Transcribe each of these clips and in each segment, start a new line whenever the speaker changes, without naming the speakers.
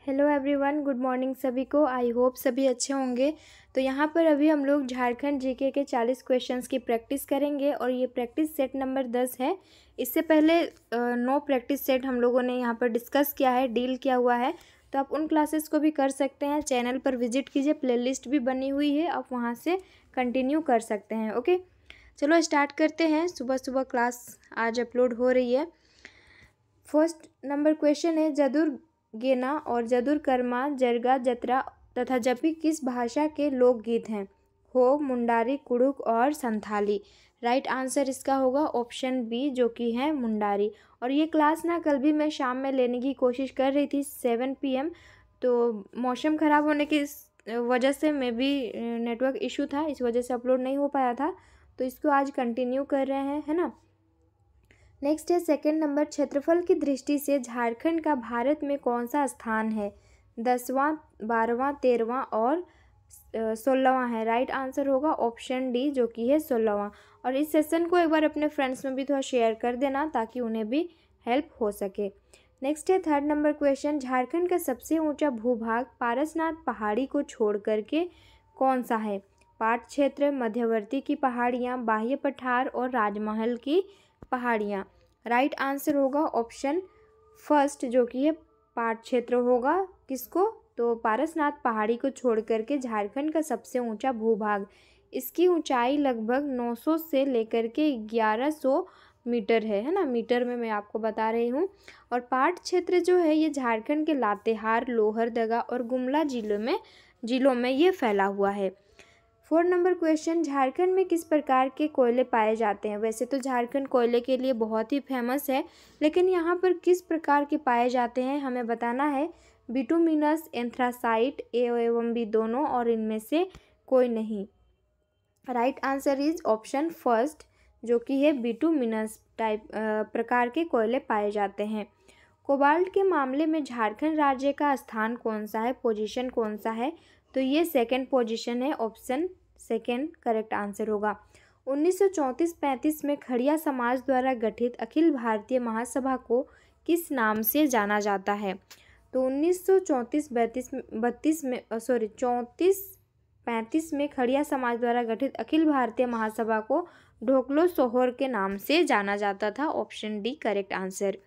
Hello everyone, good morning सभी को। I hope सभी अच्छे होंगे। तो यहाँ पर अभी हम लोग झारखंड जीके के 40 क्वेश्चंस की प्रैक्टिस करेंगे और ये प्रैक्टिस सेट नंबर 10 है। इससे पहले 9 प्रैक्टिस सेट हम लोगों ने यहाँ पर डिस्कस किया है, डील किया हुआ है। तो आप उन क्लासेस को भी कर सकते हैं। चैनल पर विजिट कीजिए, प्लेलिस्ट भी बनी हुई है, आप वहाँ से कंटिन्यू कर सकते हैं। ओके, चलो स्टार्ट करते हैं। सुबह सुबह क्लास आज अपलोड हो रही है। फर्स्ट नंबर क्वेश्चन है, जदुर गेना और जदुर कर्मा, जरगा, जतरा तथा जपी किस भाषा के लोकगीत हैं? हो, मुंडारी, कुड़ुक और संथाली। राइट आंसर इसका होगा ऑप्शन बी, जो कि है मुंडारी। और ये क्लास ना कल भी मैं शाम में लेने की कोशिश कर रही थी 7 PM, तो मौसम ख़राब होने की वजह से मैं भी नेटवर्क इशू था, इस वजह से अपलोड नहीं हो पाया था। तो इसको आज कंटिन्यू कर रहे हैं, है ना। नेक्स्ट है सेकंड नंबर, क्षेत्रफल की दृष्टि से झारखंड का भारत में कौन सा स्थान है? 10वां, 12वां, 13वां और 16वां है। राइट आंसर होगा ऑप्शन डी, जो कि है 16वां। और इस सेशन को एक बार अपने फ्रेंड्स में भी थोड़ा शेयर कर देना ताकि उन्हें भी हेल्प हो सके। नेक्स्ट है थर्ड नंबर क्वेश्चन, झारखंड का सबसे ऊंचा भूभाग पारसनाथ पहाड़ी को छोड़ करके कौन सा है? पाट क्षेत्र, मध्यवर्ती की पहाड़ियाँ, बाह्य पठार और राजमहल की पहाड़ियाँ। राइट आंसर होगा ऑप्शन फर्स्ट, जो कि है पाट क्षेत्र होगा। किसको? तो पारसनाथ पहाड़ी को छोड़ करके झारखंड का सबसे ऊंचा भूभाग, इसकी ऊंचाई लगभग 900 से लेकर के 1100 मीटर है ना। मीटर में मैं आपको बता रही हूँ। और पाट क्षेत्र जो है ये झारखंड के लातेहार, लोहरदगा और गुमला जिलों में ये फैला हुआ है। 4 नंबर क्वेश्चन, झारखंड में किस प्रकार के कोयले पाए जाते हैं? वैसे तो झारखंड कोयले के लिए बहुत ही फेमस है, लेकिन यहाँ पर किस प्रकार के पाए जाते हैं हमें बताना है। बिटुमिनस, एंथ्रासाइट, ए एवं बी दोनों, और इनमें से कोई नहीं। Right answer is option first, जो कि है बिटुमिनस टाइप प्रकार के कोयले पाए जाते हैं। कोबाल्ट के मामले में झारखंड राज्य का स्थान कौन सा है, पोजीशन कौन सा है? तो ये सेकंड पोजीशन है, ऑप्शन सेकंड करेक्ट आंसर होगा। 1934-35 में खड़िया समाज द्वारा गठित अखिल भारतीय महासभा को किस नाम से जाना जाता है? तो 1934-35 में खड़िया समाज द्वारा गठित अखिल भारतीय महासभा को ढोकलो सोहर के नाम से जाना जाता था। Option D correct answer.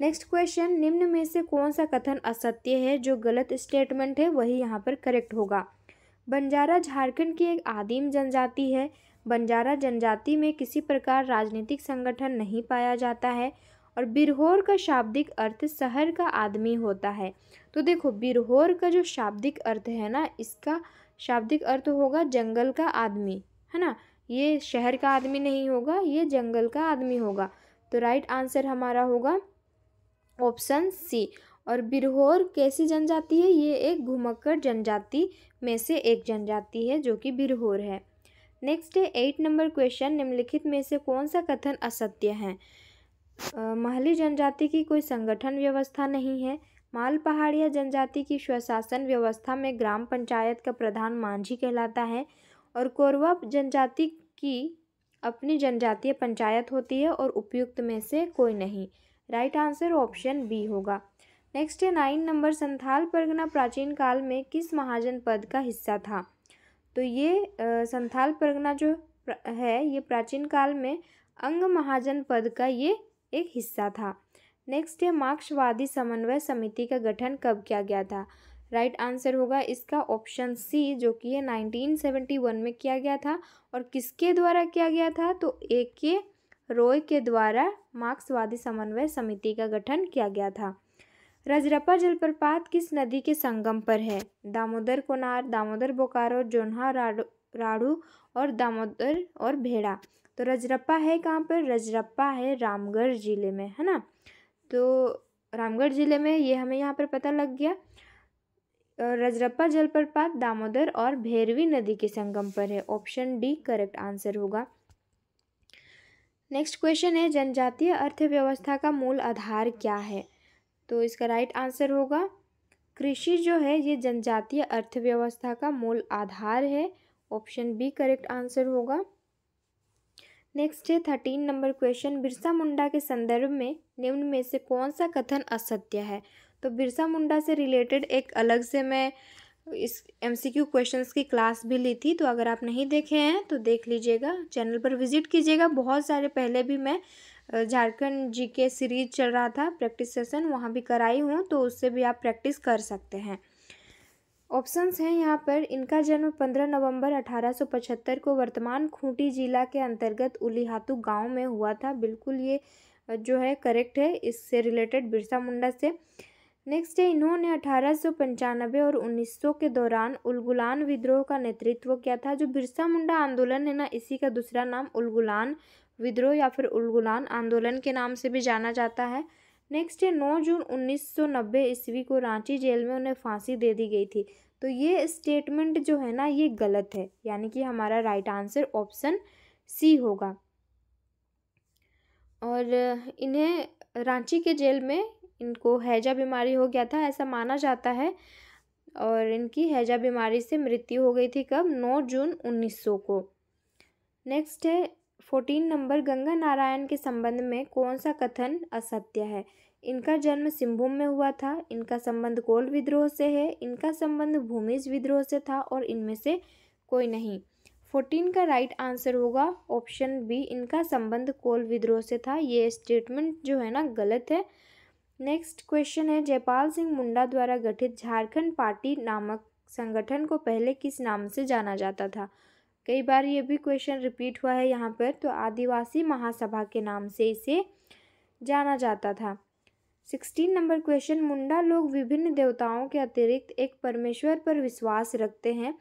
Next question, निम्न में से कौन सा कथन असत्य है? जो गलत स्टेटमेंट है वही यहाँ पर करेक्ट होगा। बंजारा झारखंड की एक आदिम जनजाति है। बंजारा जनजाति में किसी प्रकार राजनीतिक संगठन नहीं पाया जाता है। और बिरहोर का शाब्दिक अर्थ शहर का आदमी होता है। तो देखो, बिरहोर का जो शाब्दिक अर्थ है ना, इसका शाब्दिक अर्थ होगा जंगल का आदमी, है ना। ये शहर का आदमी नहीं होगा, ये जंगल का आदमी होगा। तो राइट आंसर हमारा होगा ऑप्शन सी। और बिरहोर कैसी जनजाति है? ये एक घुमक्कड़ जनजाति में से एक जनजाति है, जो कि बिरहोर है। नेक्स्ट है 8 नंबर क्वेश्चन, निम्नलिखित में से कौन सा कथन असत्य है? महली जनजाति की कोई संगठन व्यवस्था नहीं है। माल पहाड़िया जनजाति की स्वशासन व्यवस्था में ग्राम पंचायत का प्रधान मांझी कहलाता है। और कोरवा जनजाति की अपनी जनजातीय पंचायत होती है। और उपयुक्त में से कोई नहीं। राइट आंसर ऑप्शन बी होगा। नेक्स्ट है 9 नंबर, संथाल परगना प्राचीन काल में किस महाजनपद का हिस्सा था? तो ये संथाल परगना जो है ये प्राचीन काल में अंग महाजनपद का ये एक हिस्सा था। नेक्स्ट है मार्क्सवादी समन्वय समिति का गठन कब किया गया था? राइट आंसर होगा इसका ऑप्शन सी, जो कि है 1971 में किया गया था। और किसके द्वारा किया गया था? तो A.K. रॉय के द्वारा मार्क्सवादी समन्वय समिति का गठन किया गया था। रजरप्पा जलप्रपात किस नदी के संगम पर है? दामोदर कोनार, दामोदर बोकारो, जोन्हा राड़ू और दामोदर और भेड़ा। तो रजरप्पा है कहाँ पर? रजरप्पा है रामगढ़ जिले में, है ना। तो रामगढ़ जिले में ये हमें यहाँ पर पता लग गया। रजरप्पा जलप्रपात दामोदर और भैरवी नदी के संगम पर है। ऑप्शन डी करेक्ट आंसर होगा। नेक्स्ट क्वेश्चन है, जनजातीय अर्थव्यवस्था का मूल आधार क्या है? तो इसका राइट आंसर होगा कृषि जो है ये जनजातीय अर्थव्यवस्था का मूल आधार है। ऑप्शन बी करेक्ट आंसर होगा। नेक्स्ट है 13 नंबर क्वेश्चन, बिरसा मुंडा के संदर्भ में निम्न में से कौन सा कथन असत्य है? तो बिरसा मुंडा से रिलेटेड एक अलग से मैं इस MCQ क्वेश्चंस की क्लास भी ली थी, तो अगर आप नहीं देखे हैं तो देख लीजिएगा, चैनल पर विजिट कीजिएगा। बहुत सारे पहले भी मैं झारखंड GK सीरीज चल रहा था प्रैक्टिस सेशन, वहाँ भी कराई हूँ, तो उससे भी आप प्रैक्टिस कर सकते हैं। ऑप्शंस हैं यहाँ पर। इनका जन्म 15 नवंबर 1875 को वर्तमान खूंटी जिला के अंतर्गत उलीहातू गांव में हुआ था। बिल्कुल ये जो है करेक्ट है, इससे रिलेटेड बिरसा मुंडा से। नेक्स्ट है, इन्होंने 1895 और 1900 के दौरान उलगुलान विद्रोह का नेतृत्व किया था। जो बिरसा मुंडा आंदोलन है ना, इसी का दूसरा नाम उलगुलान विद्रोह या फिर उलगुलान आंदोलन के नाम से भी जाना जाता है। नेक्स्ट है, 9 जून 1990 ईस्वी को रांची जेल में उन्हें फांसी दे दी गई थी। तो ये स्टेटमेंट जो है ना, ये गलत है, यानी कि हमारा राइट आंसर ऑप्शन C होगा। और इन्हें रांची के जेल में इनको हैजा बीमारी हो गया था, ऐसा माना जाता है, और इनकी हैजा बीमारी से मृत्यु हो गई थी कब? 9 जून 1900 को। नेक्स्ट है 14 नंबर, गंगा नारायण के संबंध में कौन सा कथन असत्य है? इनका जन्म सिंहभूम में हुआ था, इनका संबंध कोल विद्रोह से है, इनका संबंध भूमिज विद्रोह से था, और इनमें से कोई नहीं। 14 का राइट आंसर होगा ऑप्शन B, इनका संबंध कोल विद्रोह से था। ये स्टेटमेंट जो है ना गलत है। नेक्स्ट क्वेश्चन है, जयपाल सिंह मुंडा द्वारा गठित झारखंड पार्टी नामक संगठन को पहले किस नाम से जाना जाता था? कई बार ये भी क्वेश्चन रिपीट हुआ है यहाँ पर, तो आदिवासी महासभा के नाम से इसे जाना जाता था। 16 नंबर क्वेश्चन, मुंडा लोग विभिन्न देवताओं के अतिरिक्त एक परमेश्वर पर विश्वास रखते हैं,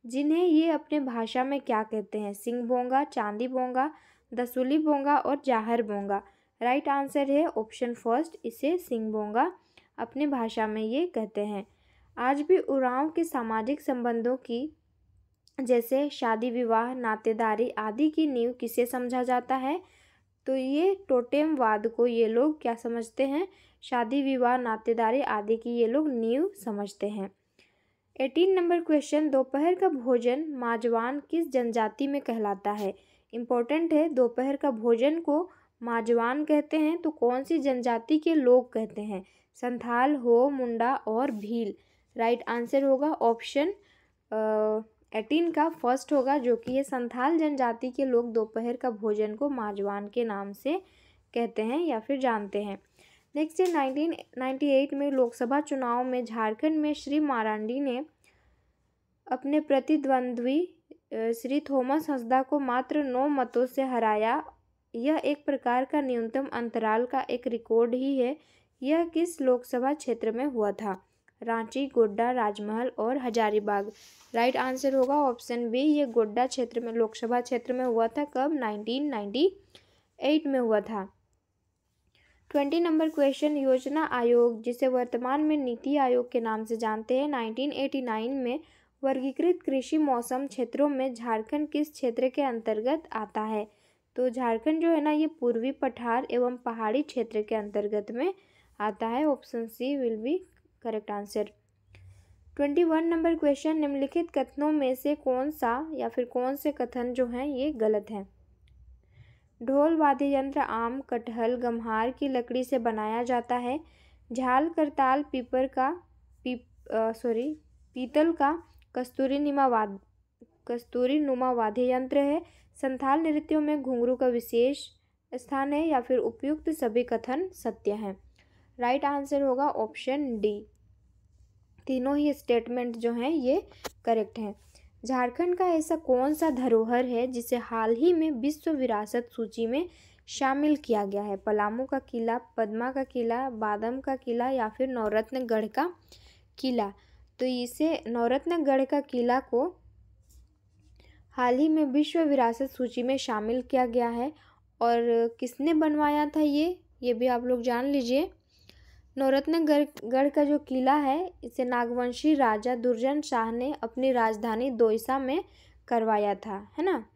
जिन्हें ये अपने भाषा में क्या कहते हैं? सिंह बोंगा, चांदी बोंगा, दसूली बोंगा और जाहर बोंगा। राइट आंसर है ऑप्शन फर्स्ट, इसे सिंह बोंगा अपने भाषा में ये कहते हैं। आज भी उरांव के सामाजिक संबंधों की, जैसे शादी विवाह, नातेदारी आदि की नींव किसे समझा जाता है? तो ये टोटेमवाद को ये लोग क्या समझते हैं? शादी विवाह, नातेदारी आदि की ये लोग नींव समझते हैं। 18 नंबर क्वेश्चन, दोपहर का भोजन माजवान किस जनजाति में कहलाता है? इम्पोर्टेंट है, दोपहर का भोजन को माजवान कहते हैं, तो कौन सी जनजाति के लोग कहते हैं? संथाल, हो, मुंडा और भील। राइट आंसर होगा ऑप्शन 18 का फर्स्ट होगा, जो कि ये संथाल जनजाति के लोग दोपहर का भोजन को माजवान के नाम से कहते हैं या फिर जानते हैं। नेक्स्ट है, 1998 में लोकसभा चुनाव में झारखंड में श्री मारांडी ने अपने प्रतिद्वंद्वी श्री थॉमस हंसदा को मात्र 9 मतों से हराया। यह एक प्रकार का न्यूनतम अंतराल का एक रिकॉर्ड ही है। यह किस लोकसभा क्षेत्र में हुआ था? रांची, गोड्डा, राजमहल और हजारीबाग। राइट आंसर होगा ऑप्शन B, ये गोड्डा क्षेत्र में, लोकसभा क्षेत्र में हुआ था। कब? 1998 में हुआ था। 20 नंबर क्वेश्चन, योजना आयोग, जिसे वर्तमान में नीति आयोग के नाम से जानते हैं, 1989 में वर्गीकृत कृषि मौसम क्षेत्रों में झारखंड किस क्षेत्र के अंतर्गत आता है? तो झारखंड जो है ना, ये पूर्वी पठार एवं पहाड़ी क्षेत्र के अंतर्गत में आता है। Option C will be correct answer. 21 number question, निम्नलिखित कथनों में से कौन सा या फिर कौन से कथन जो हैं ये गलत हैं? ढोल वाद्य यंत्र आम, कटहल, गम्हार की लकड़ी से बनाया जाता है। झाल, करताल, पीतल का कस्तूरी नुमा वाद्य यंत्र है। संथाल नृत्यों में घुंघरू का विशेष स्थान है, या फिर उपयुक्त सभी कथन सत्य हैं। राइट आंसर होगा ऑप्शन D, तीनों ही स्टेटमेंट जो हैं ये करेक्ट हैं। झारखंड का ऐसा कौन सा धरोहर है जिसे हाल ही में विश्व विरासत सूची में शामिल किया गया है? पलामू का किला, पद्मा का किला, बादम का किला या फिर नवरत्नगढ़ का किला। तो इसे नवरत्नगढ़ का किला को हाल ही में विश्व विरासत सूची में शामिल किया गया है। और किसने बनवाया था ये भी आप लोग जान लीजिए। नवरत्नगढ़ का जो किला है, इसे नागवंशी राजा दुर्जन शाह ने अपनी राजधानी दोईसा में करवाया था, है ना।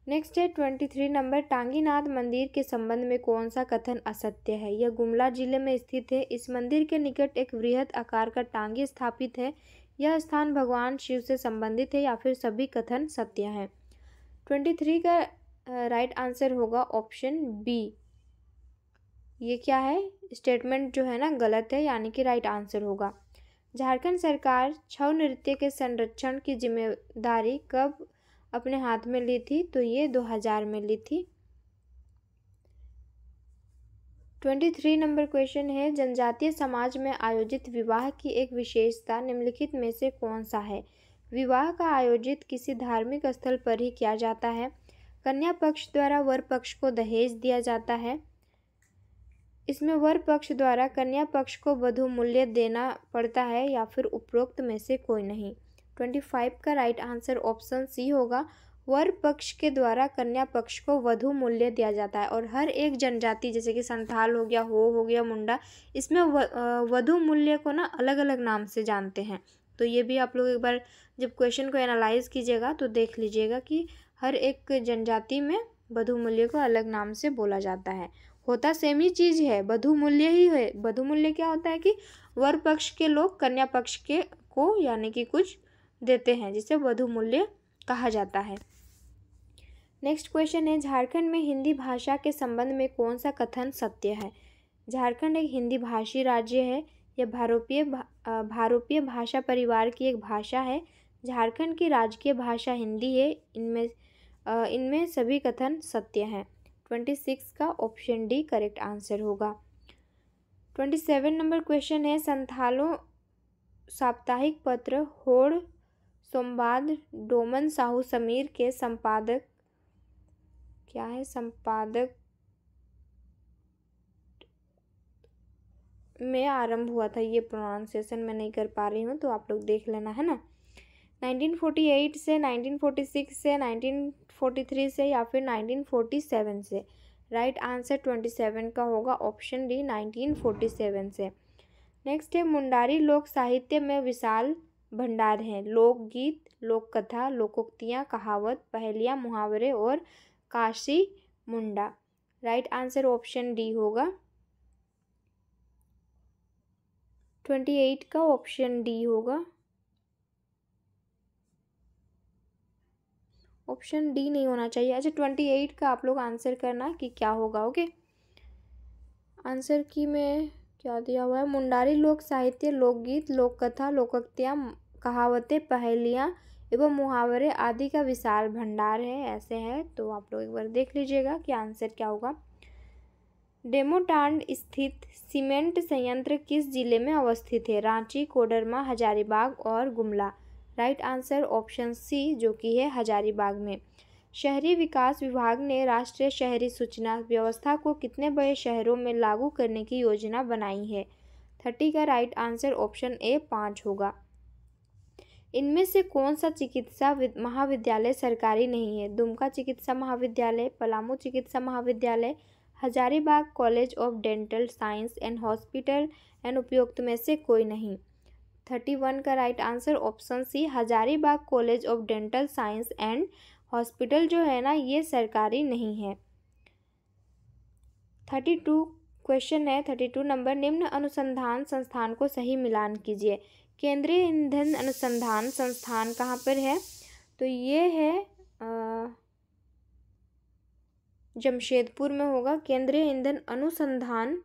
नेक्स्ट है 23 नंबर, टांगीनाथ मंदिर के संबंध में कौन सा कथन असत्य है? यह गुमला जिले में स्थित है। इस मंदिर के निकट एक वृहद आकार का टांगी स्थापित है। यह स्थान भगवान शिव से संबंधित है, या फिर सभी कथन सत्य हैं? 23 का राइट आंसर होगा ऑप्शन B, ये क्या है, स्टेटमेंट जो है ना गलत है, यानी कि राइट आंसर होगा। झारखंड सरकार छऊ नृत्य के संरक्षण की जिम्मेदारी कब अपने हाथ में ली थी? तो ये 2000 में ली थी। 23 नंबर क्वेश्चन है, जनजातीय समाज में आयोजित विवाह की एक विशेषता निम्नलिखित में से कौन सा है? विवाह का आयोजित किसी धार्मिक स्थल पर ही किया जाता है, कन्या पक्ष द्वारा वर पक्ष को दहेज दिया जाता है, इसमें वर पक्ष द्वारा कन्या पक्ष को वधू मूल्य देना पड़ता है, या फिर उपरोक्त में से कोई नहीं। 25 का राइट आंसर ऑप्शन सी होगा, वर पक्ष के द्वारा कन्या पक्ष को वधू मूल्य दिया जाता है। और हर एक जनजाति जैसे कि संथाल हो गया, हो गया, मुंडा, इसमें वधू मूल्य को ना अलग अलग नाम से जानते हैं। तो ये भी आप लोग एक बार जब क्वेश्चन को एनालाइज कीजिएगा तो देख लीजिएगा कि हर एक जनजाति में वधू मूल्य को अलग नाम से बोला जाता है। होता सेम ही चीज़ है, वधू मूल्य ही है। वधू मूल्य क्या होता है कि वर पक्ष के लोग कन्या पक्ष के को यानी कि कुछ देते हैं, जिसे वधू मूल्य कहा जाता है। नेक्स्ट क्वेश्चन है, झारखंड में हिंदी भाषा के संबंध में कौन सा कथन सत्य है? झारखंड एक हिंदी भाषी राज्य है। यह भारोपीय भाषा परिवार की एक भाषा है। झारखंड की राजकीय भाषा हिंदी है। इनमें सभी कथन सत्य हैं। 26 का ऑप्शन डी करेक्ट आंसर होगा। 27 नंबर क्वेश्चन है, संथालों साप्ताहिक पत्र होड़ सोमवाद डोमन साहू समीर के संपादक क्या है? संपादक में आरंभ हुआ था। ये प्रोनाउंसिएशन मैं नहीं कर पा रही हूँ, तो आप लोग देख लेना है ना। 1948 से, 1946 से, 1943 से, या फिर 1947 से? राइट आंसर 27 का होगा, ऑप्शन डी 1947 से। नेक्स्ट है, मुंडारी लोक साहित्य में विशाल भंडार है। लोकगीत, लोक कथा, लोकोक्तियाँ, कहावत, पहेलियाँ, मुहावरे और काशी मुंडा। राइट आंसर ऑप्शन डी होगा। 28 का ऑप्शन डी होगा। ऑप्शन डी नहीं होना चाहिए। अच्छा, 28 का आप लोग आंसर करना कि क्या होगा। ओके, आंसर की में क्या दिया हुआ है? मुंडारी लोक साहित्य, लोकगीत, लोक कथा, लोकोक्तियाँ, कहावतें, पहेलियाँ एवं मुहावरे आदि का विशाल भंडार है, ऐसे है। तो आप लोग एक बार देख लीजिएगा कि आंसर क्या होगा। डेमोटांड स्थित सीमेंट संयंत्र किस जिले में अवस्थित है? रांची, कोडरमा, हजारीबाग और Gumla. Right answer option C, जो कि है हजारीबाग में। शहरी विकास विभाग ने राष्ट्रीय शहरी सूचना व्यवस्था को कितने बड़े शहरों में लागू करने की योजना बनाई है? 30 का राइट आंसर ऑप्शन ए 5 होगा। इनमें से कौन सा चिकित्सा महाविद्यालय सरकारी नहीं है? दुमका चिकित्सा महाविद्यालय, पलामू चिकित्सा महाविद्यालय, Hazaribagh college of dental science and hospital and उपयुक्त में से कोई नहीं। 31 का right answer option C, Hazaribagh college of dental science and hospital जो है ना, ये सरकारी नहीं है। 32 क्वेश्चन है, 32 नंबर, निम्न अनुसंधान संस्थान को सही मिलान कीजिए। केंद्रीय ईंधन अनुसंधान संस्थान कहाँ पर है? तो ये है जमशेदपुर में होगा। केंद्रीय ईंधन अनुसंधान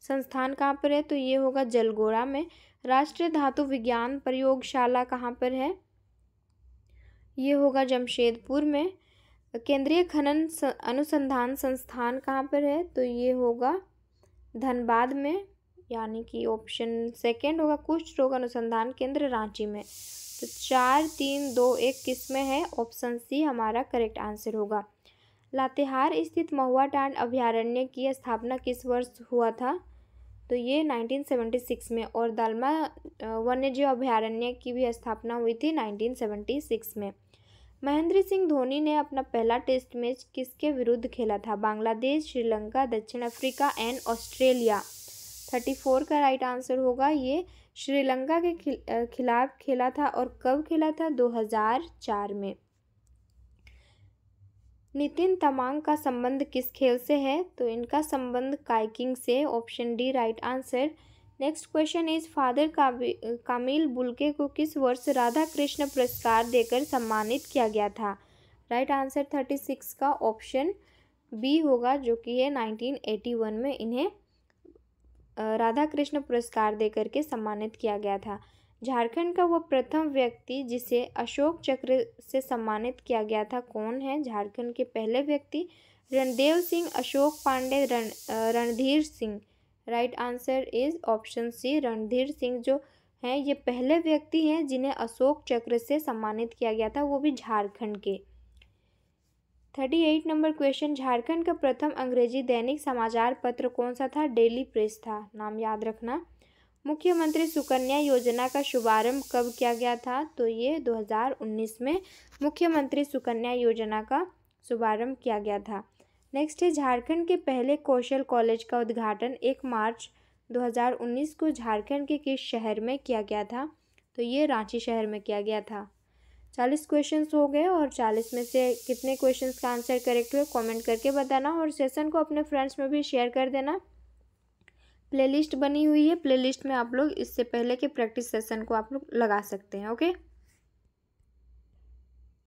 संस्थान कहाँ पर है? तो ये होगा जलगोड़ा में। राष्ट्रीय धातु विज्ञान प्रयोगशाला कहाँ पर है? ये होगा जमशेदपुर में। केंद्रीय खनन अनुसंधान संस्थान कहाँ पर है? तो ये होगा धनबाद में, यानी कि ऑप्शन सेकंड होगा। कुष्ठ रोग अनुसंधान केंद्र रांची में। तो 4, 3, 2, 1 किस में है? ऑप्शन सी हमारा करेक्ट आंसर होगा। लातेहार स्थित महुआ टांड अभयारण्य की स्थापना किस वर्ष हुआ था? तो ये 1976 में। और दालमा वन्यजीव अभयारण्य की भी स्थापना हुई थी 1976 में। महेंद्र सिंह धोनी ने अपना पहला टेस्ट मैच किसके विरुद्ध खेला था? बांग्लादेश, श्रीलंका, दक्षिण अफ्रीका एंड ऑस्ट्रेलिया। 34 का राइट आंसर होगा, ये श्रीलंका के खिलाफ खेला था। और कब खेला था? 2004 में। नितिन तमांग का संबंध किस खेल से है? तो इनका संबंध काइकिंग से। Option D right answer. Next question is, father Kamil Bulcke को किस वर्ष राधा कृष्ण पुरस्कार देकर सम्मानित किया गया था? राइट आंसर 36 का ऑप्शन बी होगा, जो कि है 1981 में इन्हें राधा कृष्ण पुरस्कार दे करके सम्मानित किया गया था। झारखंड का वो प्रथम व्यक्ति जिसे अशोक चक्र से सम्मानित किया गया था कौन है? झारखंड के पहले व्यक्ति Randev Singh, Ashok Pandey, Randhir Singh. Right answer is option C, Randhir Singh जो हैं ये पहले व्यक्ति हैं जिन्हें अशोक चक्र से सम्मानित किया गया था, वो भी झारखंड के। 38 नंबर क्वेश्चन, झारखंड का प्रथम अंग्रेजी दैनिक समाचार पत्र कौन सा था? डेली प्रेस था। नाम याद रखना। मुख्यमंत्री सुकन्या योजना का शुभारंभ कब किया गया था? तो ये 2019 में मुख्यमंत्री सुकन्या योजना का शुभारंभ किया गया था। नेक्स्ट है, झारखंड के पहले कौशल कॉलेज का उद्घाटन 1 मार्च 2019 को झारखंड के किस शहर में किया गया था? तो ये रांची शहर में किया गया था। 40 क्वेश्चंस हो गए और 40 में से कितने क्वेश्चंस का आंसर करेक्ट हुए कमेंट करके बताना, और सेशन को अपने फ्रेंड्स में भी शेयर कर देना। प्लेलिस्ट बनी हुई है, प्लेलिस्ट में आप लोग इससे पहले के प्रैक्टिस सेशन को आप लोग लगा सकते हैं। ओके।